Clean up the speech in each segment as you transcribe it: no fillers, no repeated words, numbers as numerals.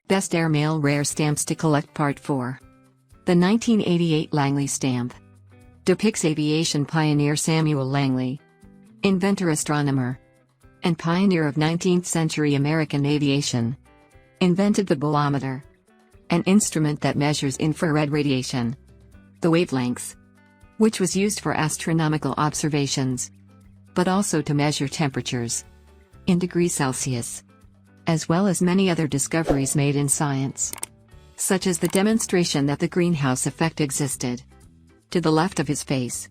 Best Airmail Rare Stamps to Collect Part 4. The 1988 Langley stamp depicts aviation pioneer Samuel Langley, inventor, astronomer, and pioneer of 19th-century American aviation. Invented the bolometer, an instrument that measures infrared radiation, the wavelengths, which was used for astronomical observations, but also to measure temperatures in degrees Celsius, as well as many other discoveries made in science, such as the demonstration that the greenhouse effect existed. To the left of his face,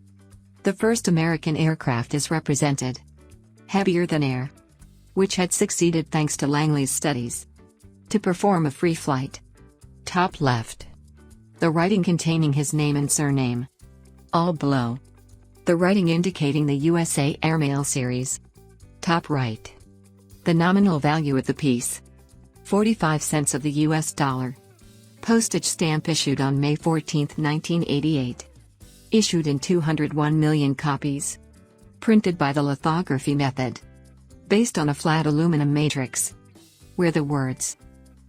the first American aircraft is represented, heavier than air, which had succeeded thanks to Langley's studies to perform a free flight. Top left, the writing containing his name and surname. All below, the writing indicating the USA Airmail series. Top right, the nominal value of the piece, 45 cents of the US dollar. Postage stamp issued on May 14, 1988. Issued in 201 million copies. Printed by the lithography method, based on a flat aluminum matrix, where the words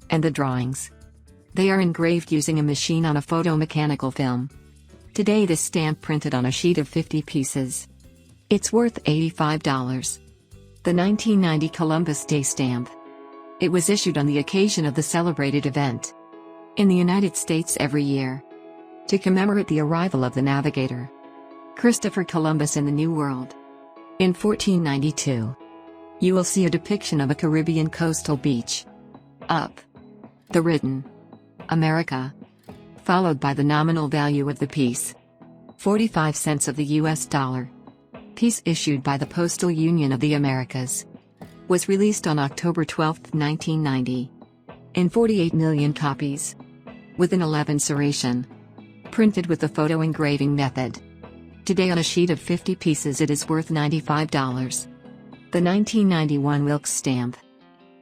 and the drawings, they are engraved using a machine on a photomechanical film. Today this stamp printed on a sheet of 50 pieces. It's worth $85. The 1990 Columbus Day stamp. It was issued on the occasion of the celebrated event in the United States every year to commemorate the arrival of the navigator Christopher Columbus in the New World. In 1492, you will see a depiction of a Caribbean coastal beach. Up, the written America, followed by the nominal value of the piece, 45 cents of the US dollar. Piece issued by the Postal Union of the Americas. Was released on October 12, 1990. In 48 million copies. With an 11 serration. Printed with the photo engraving method. Today on a sheet of 50 pieces it is worth $95. The 1991 Wilkes stamp.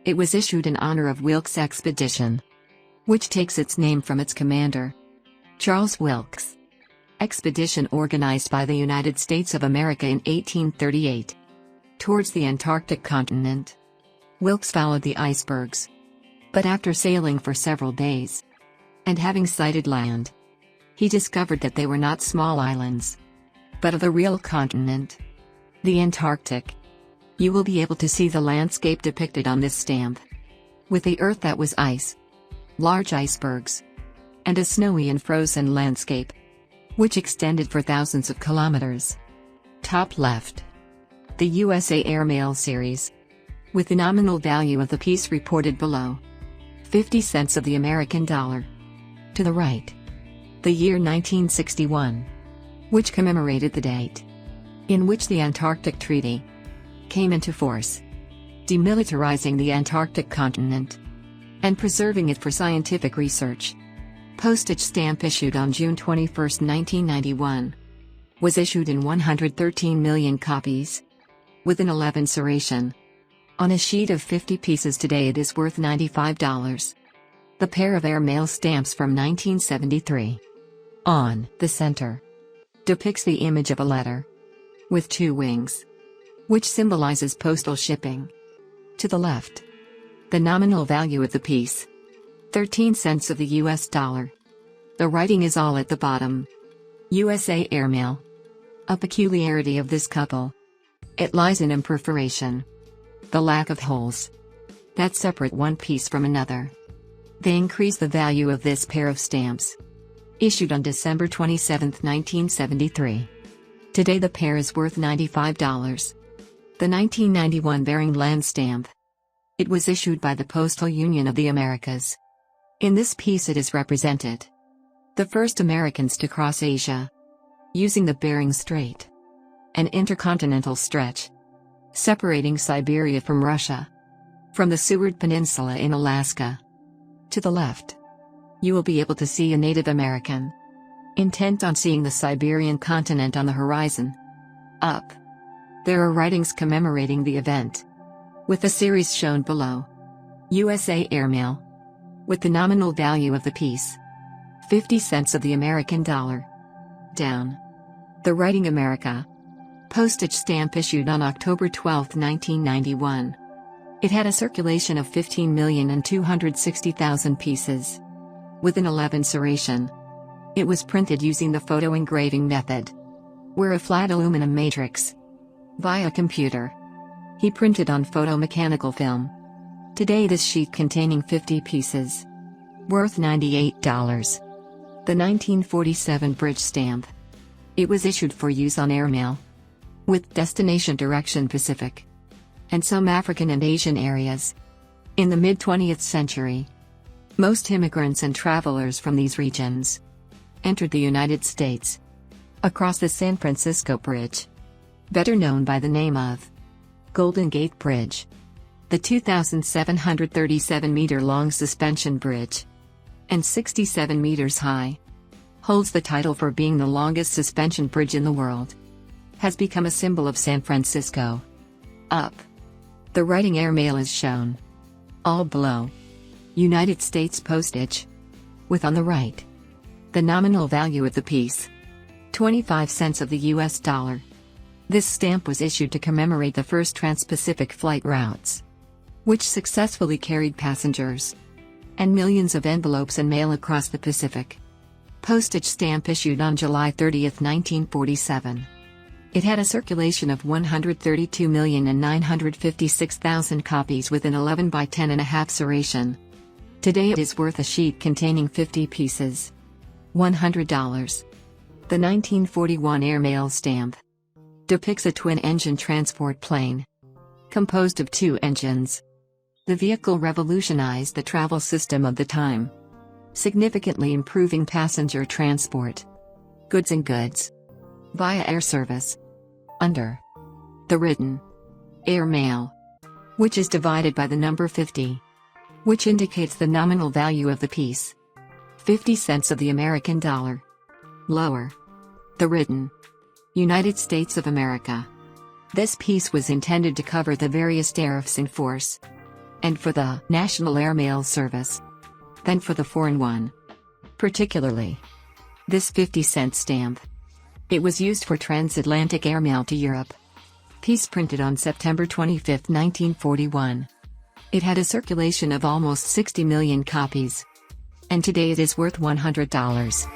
It was issued in honor of Wilkes expedition, which takes its name from its commander, Charles Wilkes. Expedition organized by the United States of America in 1838. Towards the Antarctic continent. Wilkes followed the icebergs. But after sailing for several days, and having sighted land, he discovered that they were not small islands, but of the real continent, the Antarctic. You will be able to see the landscape depicted on this stamp, with the earth that was ice, large icebergs, and a snowy and frozen landscape, which extended for thousands of kilometers. Top left, the USA Airmail series, with the nominal value of the piece reported below, 50 cents of the American dollar. To the right, the year 1961, which commemorated the date in which the Antarctic Treaty came into force, demilitarizing the Antarctic continent and preserving it for scientific research. Postage stamp issued on June 21, 1991. Was issued in 113 million copies. With an 11 serration. On a sheet of 50 pieces today it is worth $95. The pair of airmail stamps from 1973. On the center, depicts the image of a letter with two wings, which symbolizes postal shipping. To the left, the nominal value of the piece, 13 cents of the US dollar. The writing is all at the bottom. USA Airmail. A peculiarity of this couple, it lies in imperforation, the lack of holes that separate one piece from another. They increase the value of this pair of stamps. Issued on December 27, 1973. Today the pair is worth $95. The 1991 Bering Land stamp. It was issued by the Postal Union of the Americas. In this piece it is represented, the first Americans to cross Asia, using the Bering Strait, an intercontinental stretch separating Siberia from Russia, from the Seward Peninsula in Alaska. To the left, you will be able to see a Native American, intent on seeing the Siberian continent on the horizon. Up, there are writings commemorating the event, with the series shown below. USA Airmail. With the nominal value of the piece, 50 cents of the American dollar. Down, the writing America. Postage stamp issued on October 12, 1991. It had a circulation of 15,260,000 pieces. With an 11 serration. It was printed using the photo engraving method, where a flat aluminum matrix, via computer, he printed on photomechanical film. Today this sheet containing 50 pieces, worth $98. The 1947 bridge stamp. It was issued for use on airmail, with destination direction Pacific, and some African and Asian areas. In the mid-20th century, most immigrants and travelers from these regions entered the United States across the San Francisco Bridge, better known by the name of Golden Gate Bridge. The 2,737-meter-long suspension bridge, and 67 meters high, holds the title for being the longest suspension bridge in the world. Has become a symbol of San Francisco. Up. The writing airmail is shown. All below. United States postage. With on the right, the nominal value of the piece. 25 cents of the US dollar. This stamp was issued to commemorate the first trans-Pacific flight routes, which successfully carried passengers and millions of envelopes and mail across the Pacific. Postage stamp issued on July 30, 1947. It had a circulation of 132,956,000 copies with an 11 by 10.5 serration. Today it is worth a sheet containing 50 pieces. $100. The 1941 airmail stamp depicts a twin-engine transport plane, composed of 2 engines. The vehicle revolutionized the travel system of the time, significantly improving passenger transport, goods via air service. Under the written airmail, which is divided by the number 50, which indicates the nominal value of the piece. 50 cents of the American dollar. Lower. The written United States of America. This piece was intended to cover the various tariffs in force, and for the National Airmail Service, than for the foreign one. Particularly, this 50-cent stamp. It was used for transatlantic airmail to Europe. Piece printed on September 25, 1941. It had a circulation of almost 60 million copies. And today it is worth $100.